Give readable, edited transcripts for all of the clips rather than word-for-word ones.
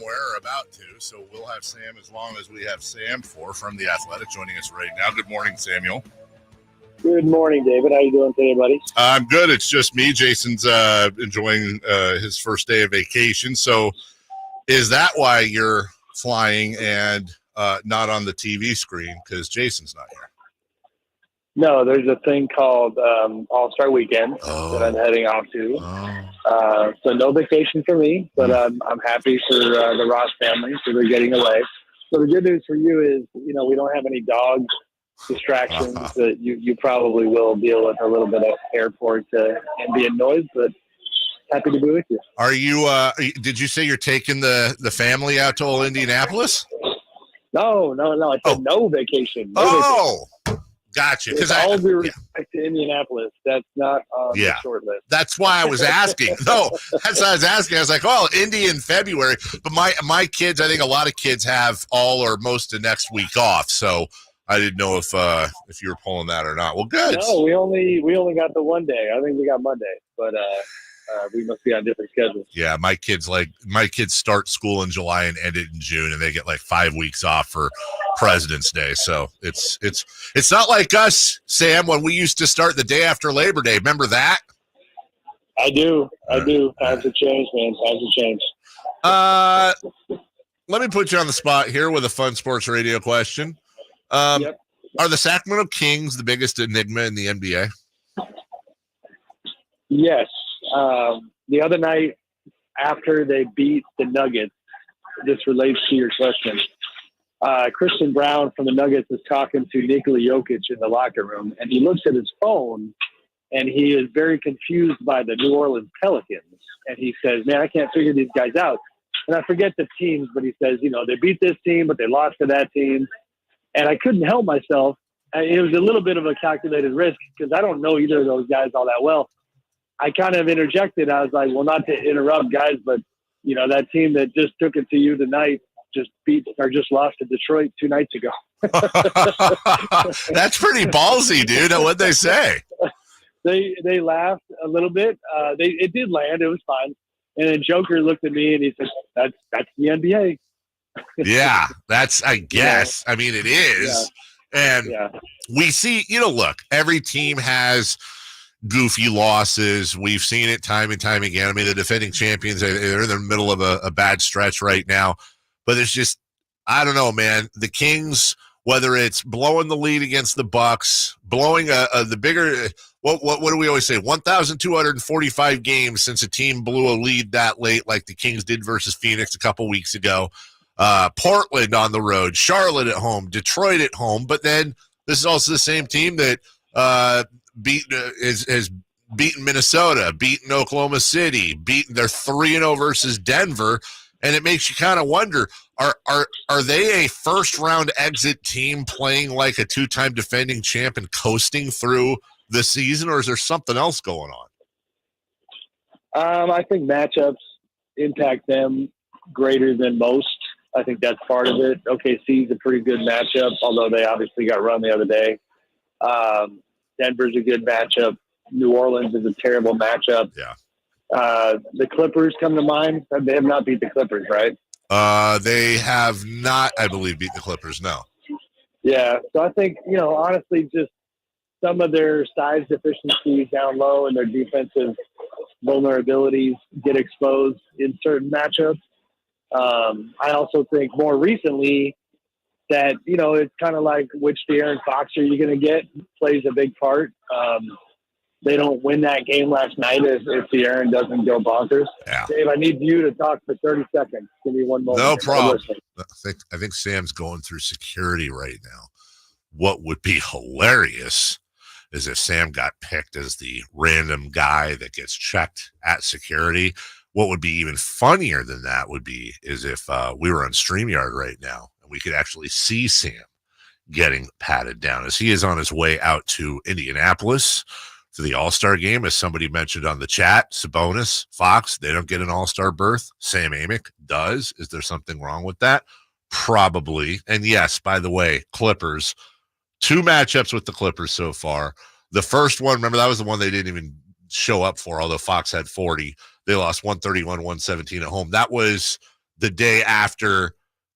somewhere or about to, so we'll have Sam as long as we have Sam from The Athletic joining us right now. Good morning, Samuel. Good morning, David. How you doing today, buddy? I'm good. It's just me. Jason's enjoying his first day of vacation. So is that why you're flying and not on the TV screen? Because Jason's not here. No, there's a thing called All-Star Weekend that I'm heading off to. So no vacation for me, but I'm happy for the Ross family, so they're getting away. So the good news for you is, we don't have any dog distractions that you probably will deal with a little bit of airport ambient noise, but happy to be with you. Are you, did you say you're taking the family out to old Indianapolis? No. I said no vacation. No vacation. Gotcha. Because all due respect to Indianapolis, that's not on the short list. That's why I was asking. No, that's why I was asking. I was like, well, Indy in February. But my kids, I think a lot of kids have all or most of next week off. So I didn't know if you were pulling that or not. Well, good. No, we only got the one day. I think we got Monday, but we must be on different schedules. Yeah, my kids start school in July and end it in June, and they get like 5 weeks off for President's Day. So it's not like us, Sam, when we used to start the day after Labor Day. Remember that? I do. Times have changed, man. Times have changed. Let me put you on the spot here with a fun sports radio question. Yep. Are the Sacramento Kings the biggest enigma in the NBA? Yes. The other night after they beat the Nuggets, this relates to your question. Christian Brown from the Nuggets is talking to Nikola Jokic in the locker room, and he looks at his phone, and he is very confused by the New Orleans Pelicans. And he says, man, I can't figure these guys out. And I forget the teams, but he says, they beat this team, but they lost to that team. And I couldn't help myself. It was a little bit of a calculated risk because I don't know either of those guys all that well. I kind of interjected. I was like, well, not to interrupt, guys, but, that team that just took it to you tonight just lost to Detroit 2 nights ago. That's pretty ballsy, dude. What'd they say? They laughed a little bit. It did land. It was fine. And then Joker looked at me and he said, that's the NBA. Yeah, that's, I guess. I mean, it is. Yeah. And we see, look, every team has goofy losses. We've seen it time and time again. I mean, the defending champions, they're in the middle of a bad stretch right now. But it's just, I don't know, man. The Kings, whether it's blowing the lead against the Bucks, blowing the bigger, what do we always say? 1,245 games since a team blew a lead that late, like the Kings did versus Phoenix a couple weeks ago. Portland on the road, Charlotte at home, Detroit at home. But then this is also the same team that has beaten Minnesota, beaten Oklahoma City, they're 3-0 versus Denver. And it makes you kind of wonder, are they a first-round exit team playing like a two-time defending champ and coasting through the season, or is there something else going on? I think matchups impact them greater than most. I think that's part of it. OKC is a pretty good matchup, although they obviously got run the other day. Denver's a good matchup. New Orleans is a terrible matchup. Yeah. The Clippers come to mind. They have not beat the Clippers, right? They have not, I believe, beat the Clippers, no. Yeah, so I think, honestly, just some of their size deficiencies down low and their defensive vulnerabilities get exposed in certain matchups. I also think more recently that, it's kind of like which De'Aaron Fox are you going to get plays a big part. They don't win that game last night if De'Aaron doesn't go bonkers. Yeah. Dave, I need you to talk for 30 seconds. Give me one moment. No problem. I think Sam's going through security right now. What would be hilarious is if Sam got picked as the random guy that gets checked at security. What would be even funnier than that is if we were on StreamYard right now and we could actually see Sam getting patted down as he is on his way out to Indianapolis for the All-Star game. As somebody mentioned on the chat, Sabonis, Fox, they don't get an All-Star berth. Sam Amick does. Is there something wrong with that? Probably. And yes, by the way, Clippers, 2 matchups with the Clippers so far. The first one, remember, that was the one they didn't even show up for, although Fox had 40. They lost 131-117 at home. That was the day after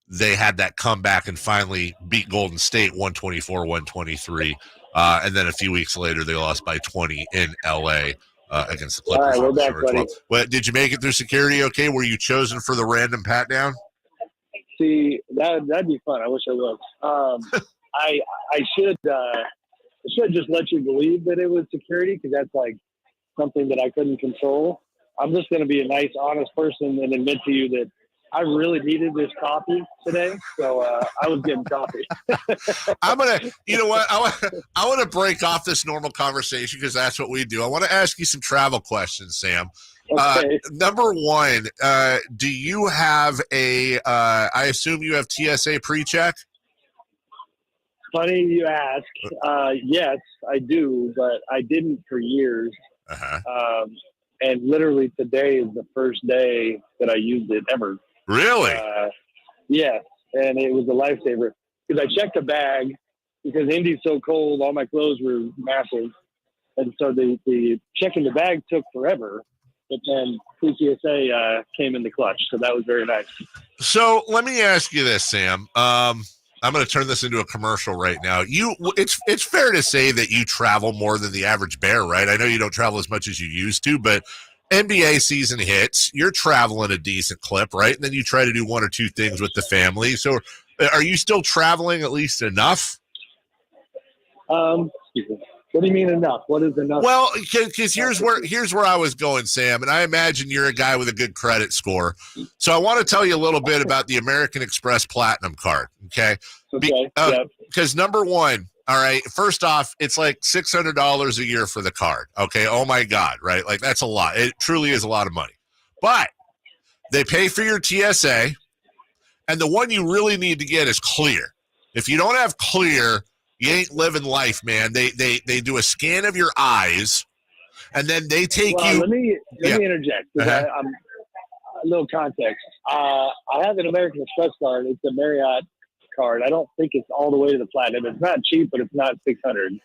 they had that comeback and finally beat Golden State 124-123. And then a few weeks later, they lost by 20 in LA against the Clippers. All right, we're back, buddy. Well, did you make it through security okay? Were you chosen for the random pat down? See, that'd be fun. I wish I was. I should just let you believe that it was security, because that's like something that I couldn't control. I'm just going to be a nice, honest person and admit to you that I really needed this coffee today, so I was getting coffee. I'm gonna, you know what? I want to break off this normal conversation, because that's what we do. I want to ask you some travel questions, Sam. Okay. Number one, do you have I assume you have TSA pre-check? Funny you ask. Yes, I do, but I didn't for years. And literally today is the first day that I used it ever. Really? Yeah, and it was a lifesaver, because I checked a bag, because Indy's so cold, all my clothes were massive, and so the checking the bag took forever. But then pre-TSA came in the clutch, so that was very nice. So let me ask you this, Sam. I'm going to turn this into a commercial right now. It's fair to say that you travel more than the average bear, right? I know you don't travel as much as you used to, but NBA season hits, you're traveling a decent clip, right? And then you try to do one or two things with the family. So are you still traveling at least enough? What do you mean enough? What is enough? Well, because here's where I was going, Sam, and I imagine you're a guy with a good credit score. So I want to tell you a little bit about the American Express Platinum card, okay? Because number one, all right, first off, it's like $600 a year for the card, okay? Oh, my God, right? Like, that's a lot. It truly is a lot of money. But they pay for your TSA, and the one you really need to get is Clear. If you don't have Clear, you ain't living life, man. They do a scan of your eyes, and then they take you. Let me interject. I'm a little context. I have an American Express card. It's a Marriott card. I don't think it's all the way to the platinum. It's not cheap, but it's not $600.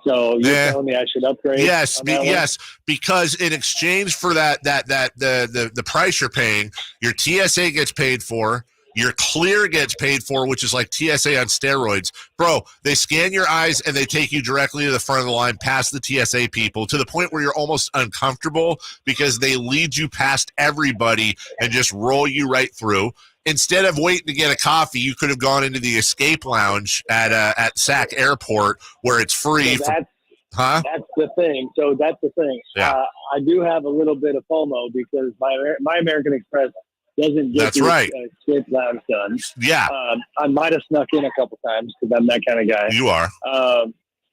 So you're telling me I should upgrade? Yes, because in exchange for the price you're paying, your TSA gets paid for. Your Clear gets paid for, which is like TSA on steroids. Bro, they scan your eyes and they take you directly to the front of the line past the TSA people, to the point where you're almost uncomfortable, because they lead you past everybody and just roll you right through. Instead of waiting to get a coffee, you could have gone into the escape lounge at Sac Airport, where it's free. So that's the thing. So that's the thing. Yeah. I do have a little bit of FOMO, because my American Express doesn't get escape lounge done. Yeah. I might have snuck in a couple times, because I'm that kind of guy. You are.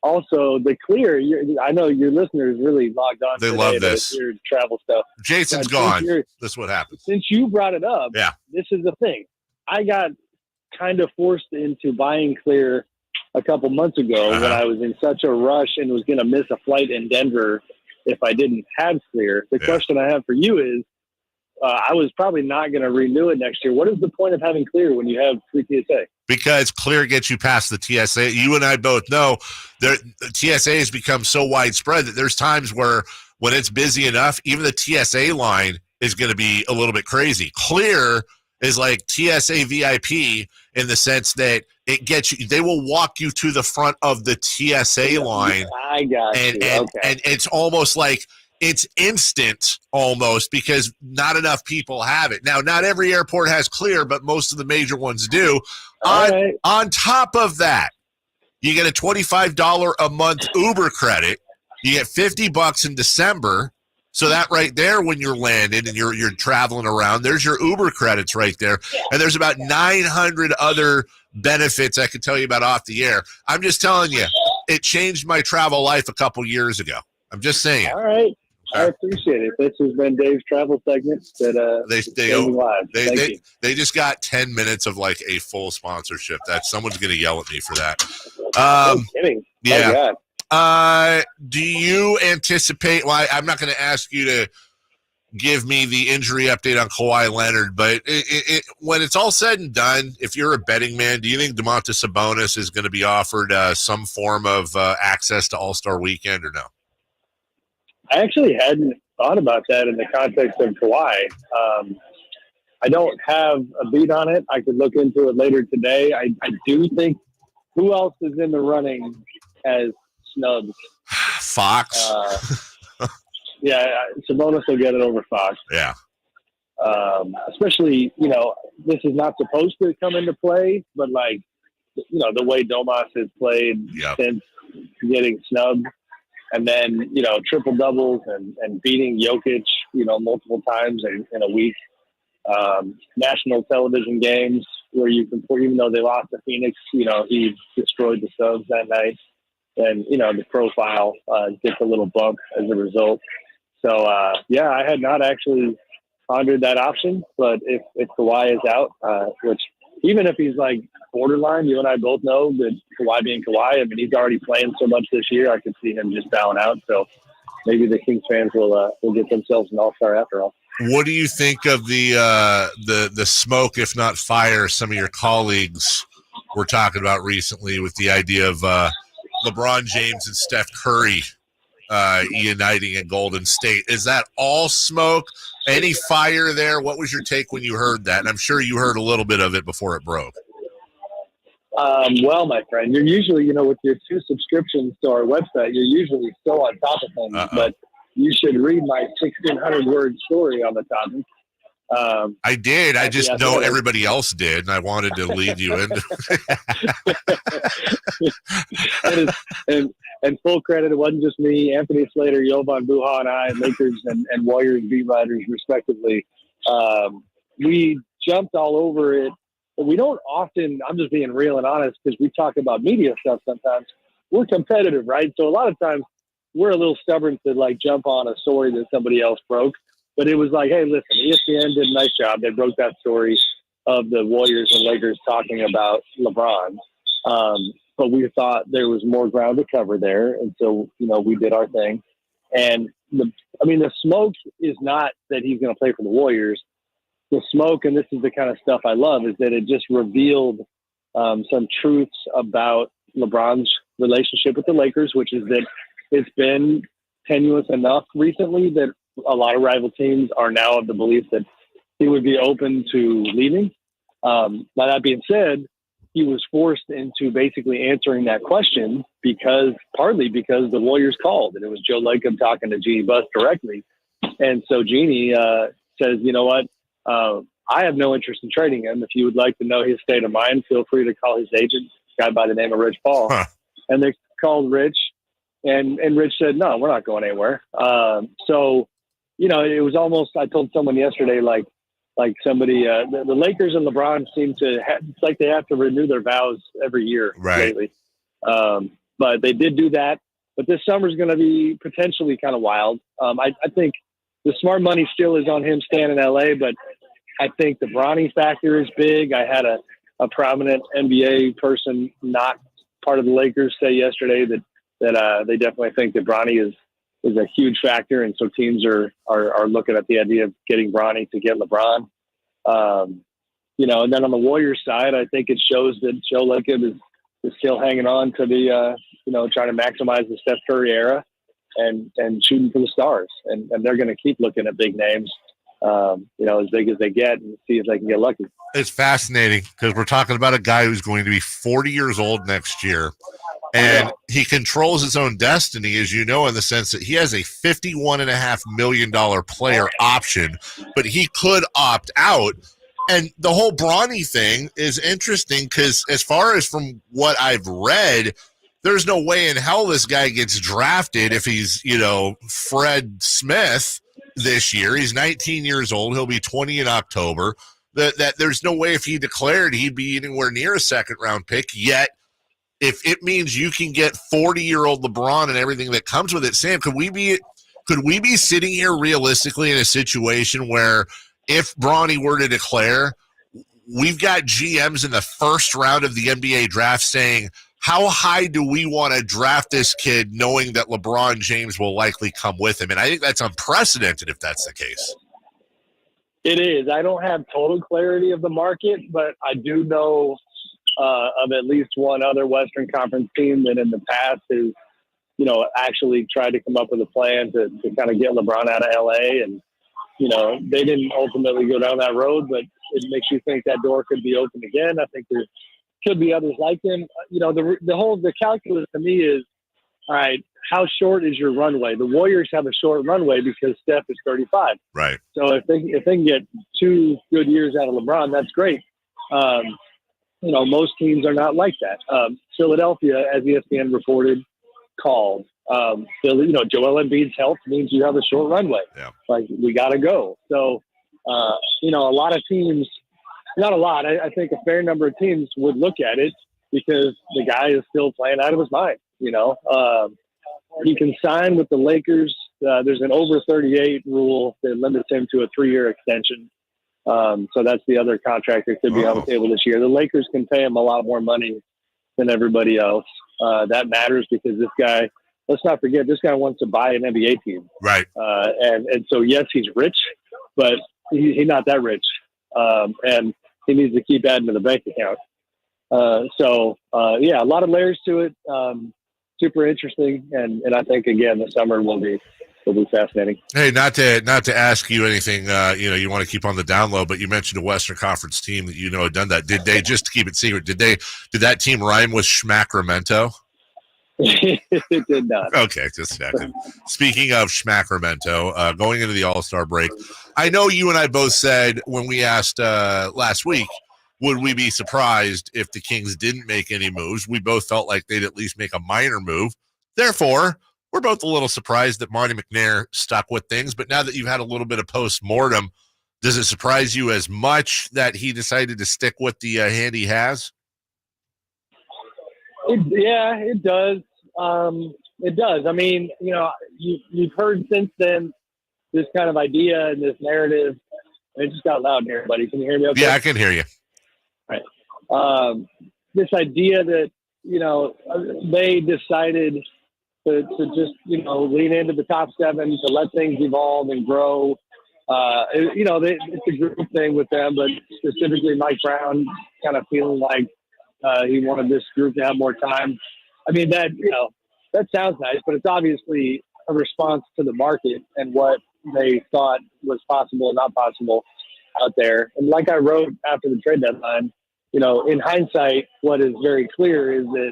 Also, the Clear, I know your listeners really logged on. They love this. Your travel stuff. Jason's gone. That's what happens. Since you brought it up, this is the thing. I got kind of forced into buying Clear a couple months ago when I was in such a rush and was going to miss a flight in Denver if I didn't have Clear. The question I have for you is, I was probably not going to renew it next year. What is the point of having Clear when you have free TSA? Because Clear gets you past the TSA. You and I both know the TSA has become so widespread that there's times where, when it's busy enough, even the TSA line is going to be a little bit crazy. Clear is like TSA VIP in the sense that it gets you. They will walk you to the front of the TSA line. I got you. And it's almost like, it's instant almost, because not enough people have it. Now, not every airport has Clear, but most of the major ones do. On top of that, you get a $25 a month Uber credit. You get $50 in December. So that right there, when you're landing and you're traveling around, there's your Uber credits right there. And there's about 900 other benefits I could tell you about off the air. I'm just telling you, it changed my travel life a couple years ago. I'm just saying. All right. I appreciate it. This has been Dave's travel segment. They just got 10 minutes of like a full sponsorship. That someone's going to yell at me for that. No kidding. Yeah. Do you anticipate? Well, I'm not going to ask you to give me the injury update on Kawhi Leonard, but when it's all said and done, if you're a betting man, do you think Domantas Sabonis is going to be offered some form of access to All-Star Weekend or no? I actually hadn't thought about that in the context of Kawhi. I don't have a beat on it. I could look into it later today. I do think, who else is in the running as snubs? Fox. Yeah, Sabonis will get it over Fox. Yeah. Especially, this is not supposed to come into play, but like, the way Domas has played since getting snubbed, and then, triple doubles and beating Jokic, multiple times in a week. National television games where you can, even though they lost to Phoenix, he destroyed the Subs that night. And, the profile gets a little bump as a result. So, I had not actually pondered that option, but if Kawhi is out, which even if he's like borderline, you and I both know that Kawhi being Kawhi, I mean, he's already playing so much this year, I could see him just bowing out. So maybe the Kings fans will get themselves an all-star after all. What do you think of the smoke, if not fire, some of your colleagues were talking about recently with the idea of LeBron James and Steph Curry uniting in Golden State? Is that all smoke? Any fire there? What was your take when you heard that? And I'm sure you heard a little bit of it before it broke. Well, my friend, you're usually, with your 2 subscriptions to our website, you're usually still on top of things. But you should read my 1,600-word story on the topic. I did. I just know everybody else did, and I wanted to lead you in. And full credit, it wasn't just me, Anthony Slater, Jovan Buha, and I, Lakers and Warriors beat writers, respectively. We jumped all over it. But we don't often, I'm just being real and honest, because we talk about media stuff sometimes. We're competitive, right? So a lot of times we're a little stubborn to like jump on a story that somebody else broke. But it was like, hey, listen, ESPN did a nice job. They broke that story of the Warriors and Lakers talking about LeBron. But we thought there was more ground to cover there. And so, we did our thing. And the smoke is not that he's going to play for the Warriors. The smoke, and this is the kind of stuff I love, is that it just revealed some truths about LeBron's relationship with the Lakers, which is that it's been tenuous enough recently that a lot of rival teams are now of the belief that he would be open to leaving. Now, that being said, he was forced into basically answering that question partly because the Warriors called, and it was Joe Lacob talking to Jeannie Buss directly. And so Jeannie says, you know what? I have no interest in trading him. If you would like to know his state of mind, feel free to call his agent, a guy by the name of Rich Paul. Huh. And they called Rich, and Rich said, no, we're not going anywhere. So, it was almost, I told someone yesterday, like somebody, the Lakers and LeBron seem to it's like they have to renew their vows every year lately. But they did do that. But this summer's going to be potentially kind of wild. I think the smart money still is on him staying in LA, but I think the Bronny factor is big. I had a prominent NBA person, not part of the Lakers, say yesterday that they definitely think that Bronny is a huge factor. And so teams are looking at the idea of getting Bronny to get LeBron. And then on the Warriors side, I think it shows that Joe Lacob is still hanging on to the, trying to maximize the Steph Curry era and shooting for the stars. And they're going to keep looking at big names, as big as they get, and see if they can get lucky. It's fascinating because we're talking about a guy who's going to be 40 years old next year. And he controls his own destiny, as you know, in the sense that he has a $51.5 million player option, but he could opt out. And the whole Bronny thing is interesting because as far as from what I've read, there's no way in hell this guy gets drafted if he's, Fred Smith this year. He's 19 years old. He'll be 20 in October. That there's no way if he declared he'd be anywhere near a second-round pick, yet if it means you can get 40-year-old LeBron and everything that comes with it, Sam, could we be sitting here realistically in a situation where if Bronny were to declare, we've got GMs in the first round of the NBA draft saying, how high do we want to draft this kid knowing that LeBron James will likely come with him? And I think that's unprecedented if that's the case. It is. I don't have total clarity of the market, but I do know of at least one other Western Conference team that in the past has, actually tried to come up with a plan to kind of get LeBron out of LA. And, they didn't ultimately go down that road, but it makes you think that door could be open again. I think there could be others like him. The calculus to me is, all right, how short is your runway? The Warriors have a short runway because Steph is 35. Right. So if they can get 2 good years out of LeBron, that's great. Most teams are not like that. Philadelphia, as ESPN reported, called. Philly, Joel Embiid's health means you have a short runway. Yeah. Like, we got to go. So, a lot of teams, not a lot, I think a fair number of teams would look at it because the guy is still playing out of his mind. He can sign with the Lakers. There's an over 38 rule that limits him to a 3-year extension. So that's the other contract that could be on the table this year. The Lakers can pay him a lot more money than everybody else. That matters because this guy, let's not forget, this guy wants to buy an NBA team. Right. And so, yes, he's rich, but he's not that rich. And he needs to keep adding to the bank account. A lot of layers to it. Super interesting. And I think, again, the summer will be fascinating. Hey, not to ask you anything, you want to keep on the down low, but you mentioned a Western Conference team that had done that. Did they, just to keep it secret, did that team rhyme with Sacramento? It did not. Okay, just checking. Speaking of Sacramento, going into the All-Star break, I know you and I both said when we asked last week, would we be surprised if the Kings didn't make any moves? We both felt like they'd at least make a minor move. Therefore, we're both a little surprised that Monte McNair stuck with things. But now that you've had a little bit of post-mortem, does it surprise you as much that he decided to stick with the hand he has? It does. It does. I mean, you've heard since then this kind of idea and this narrative. It just got loud here, buddy. Can you hear me okay? Yeah, I can hear you. Right. This idea that, they decided to just, lean into the top 7, to let things evolve and grow. It's a group thing with them, but specifically Mike Brown kind of feeling like he wanted this group to have more time. I mean, that sounds nice, but it's obviously a response to the market and what they thought was possible and not possible out there. And like I wrote after the trade deadline, in hindsight, what is very clear is that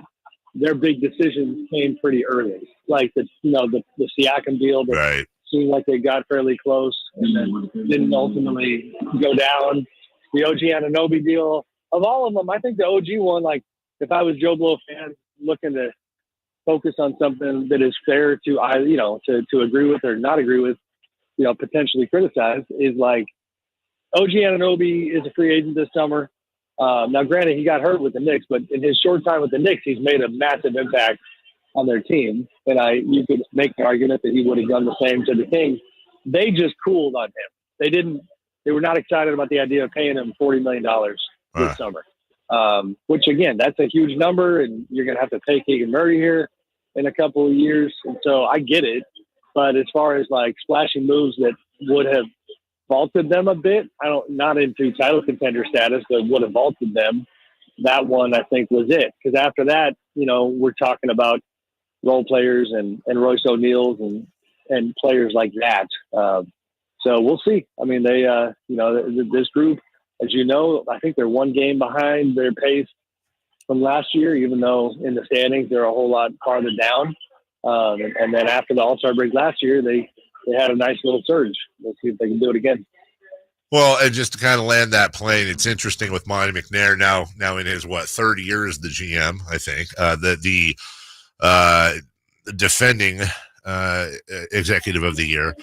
their big decisions came pretty early. Like the Siakam deal that right. seemed like they got fairly close and then didn't ultimately go down. The OG Anunoby deal, of all of them, I think the OG one, like if I was Joe Blow fan looking to focus on something that is fair to to agree with or not agree with, potentially criticize, is like OG Anunoby is a free agent this summer. Now, granted, he got hurt with the Knicks, but in his short time with the Knicks, he's made a massive impact on their team. And you could make the argument that he would have done the same to the Kings. They just cooled on him. They were not excited about the idea of paying him $40 million this summer. Which again, that's a huge number, and you're going to have to pay Keegan Murray here in a couple of years. And so I get it. But as far as like splashing moves that would have vaulted them a bit, not into title contender status, but would have vaulted them, that one I think was it. Because after that, we're talking about role players and Royce O'Neal's and players like that. So we'll see. I mean, they, this group, as you know, I think they're 1 game behind their pace from last year, even though in the standings they're a whole lot farther down. And then after the All-Star break last year, they had a nice little surge. We'll see if they can do it again. Well, and just to kind of land that plane, it's interesting with Monte McNair now in his, 3rd year as the GM, I think, the defending executive of the year.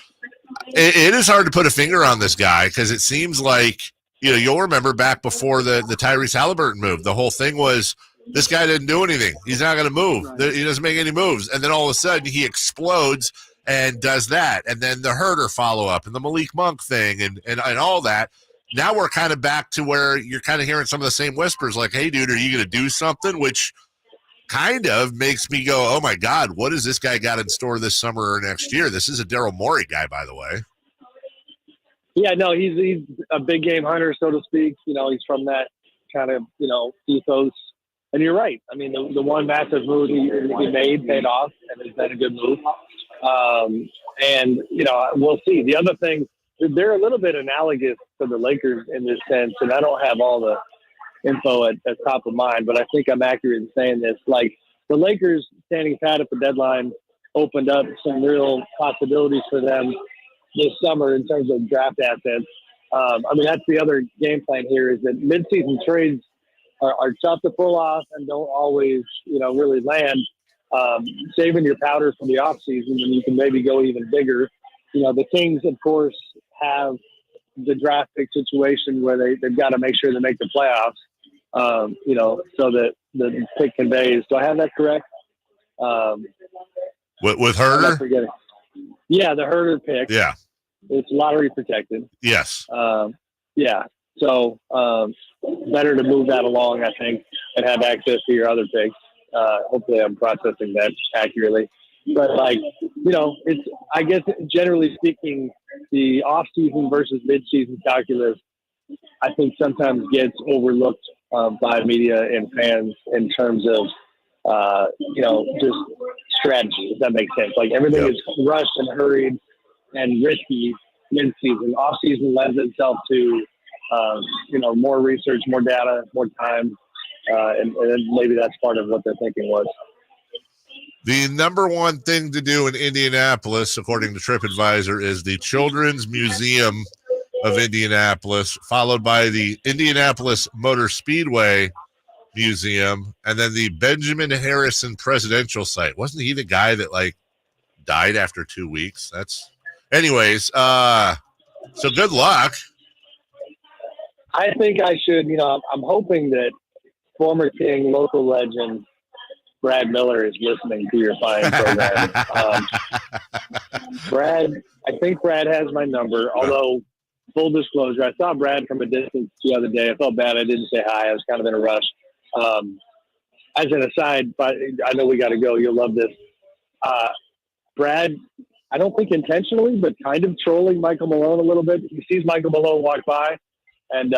It is hard to put a finger on this guy because it seems like, you'll remember back before the Tyrese Halliburton move, the whole thing was this guy didn't do anything. He's not going to move. He doesn't make any moves. And then all of a sudden he explodes and does that. And then the Herter follow-up and the Malik Monk thing and all that. Now we're kind of back to where you're kind of hearing some of the same whispers like, hey, dude, are you going to do something? Which kind of makes me go, oh, my God, what has this guy got in store this summer or next year? This is a Daryl Morey guy, by the way. Yeah, no, he's a big game hunter, so to speak. He's from that kind of, ethos. And you're right. I mean, the one massive move he made paid off, and it's been a good move. And, we'll see. The other thing, they're a little bit analogous to the Lakers in this sense, and I don't have all the info at top of mind, but I think I'm accurate in saying this. Like, the Lakers standing pat at the deadline opened up some real possibilities for them this summer in terms of draft assets. I mean, that's the other game plan here, is that midseason trades are tough to pull off and don't always, really land. Saving your powder for the offseason, and you can maybe go even bigger. The Kings, of course, have the draft pick situation where they've got to make sure they make the playoffs, so that the pick conveys. Do I have that correct? With Herder? Yeah, the Herder pick. Yeah. It's lottery protected. Yes. Yeah. So better to move that along, I think, and have access to your other picks. Hopefully I'm processing that accurately. But, it's, I guess, generally speaking, the off-season versus mid-season calculus, I think sometimes gets overlooked by media and fans in terms of, just strategy, if that makes sense. Like, everything is rushed and hurried and risky mid-season. Off-season lends itself to, more research, more data, more time, and maybe that's part of what their thinking was. The number one thing to do in Indianapolis, according to TripAdvisor, is the Children's Museum of Indianapolis, followed by the Indianapolis Motor Speedway Museum, and then the Benjamin Harrison Presidential Site. Wasn't he the guy that died after 2 weeks? Anyways, so good luck. I think I should, I'm hoping that former King, local legend, Brad Miller is listening to your fine program. I think Brad has my number, although full disclosure, I saw Brad from a distance the other day. I felt bad I didn't say hi. I was kind of in a rush. As an aside, but I know we got to go. You'll love this. Brad, I don't think intentionally, but kind of trolling Michael Malone a little bit. He sees Michael Malone walk by and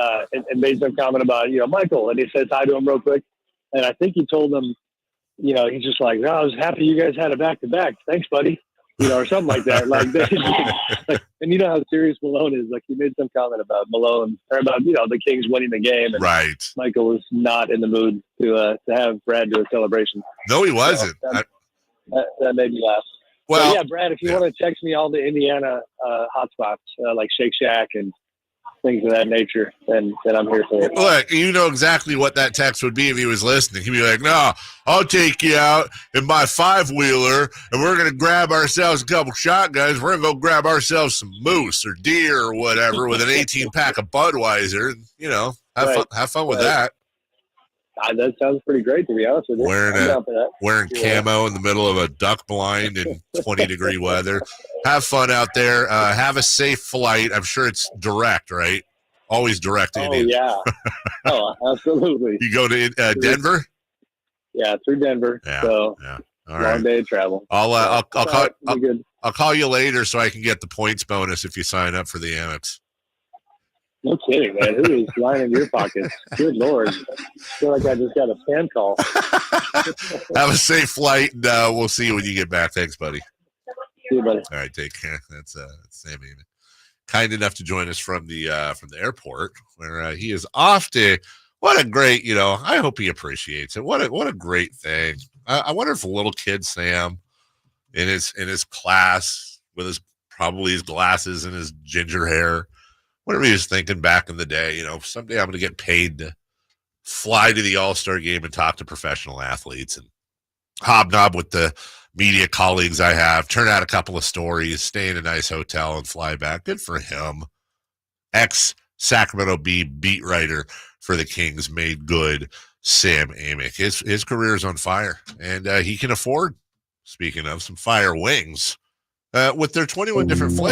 made some comment about, Michael, and he says hi to him real quick. And I think he told him, he's just like, I was happy you guys had a back-to-back. Thanks, buddy. Or something like that. And you know how serious Malone is. Like, he made some comment about Malone, or about, the Kings winning the game. And right. Michael was not in the mood to have Brad do a celebration. No, he wasn't. So that made me laugh. Well, yeah, Brad, if you want to text me all the Indiana hotspots, like Shake Shack and things of that nature, then I'm here for it. Look, you know exactly what that text would be if he was listening. He'd be like, no, I'll take you out in my 5-wheeler, and we're going to grab ourselves a couple shotguns. We're going to go grab ourselves some moose or deer or whatever with an 18-pack of Budweiser. Have fun with that. That sounds pretty great, to be honest with you. Wearing camo in the middle of a duck blind in 20-degree weather. Have fun out there. Have a safe flight. I'm sure it's direct, right? Always direct to India. Yeah. Oh, absolutely. You go to Denver? Yeah, through Denver. Yeah. So yeah. All right. Long day of travel. I'll call you later so I can get the points bonus if you sign up for the Amex. No kidding, man. Who is lining your pockets? Good Lord. I feel like I just got a spam call. Have a safe flight, and we'll see you when you get back. Thanks, buddy. See you, buddy. All right, take care. That's Sam Amick. Kind enough to join us from the airport, where he is off to. What a great, I hope he appreciates it. What a great thing. I wonder if a little kid Sam in his class with his glasses and his ginger hair, whatever he was thinking back in the day, someday I'm going to get paid to fly to the All-Star game and talk to professional athletes and hobnob with the media colleagues I have, turn out a couple of stories, stay in a nice hotel and fly back. Good for him. Ex-Sacramento Bee beat writer for the Kings made good. Sam Amick. His career is on fire, and he can afford, speaking of, some fire wings with their 21 different flavors.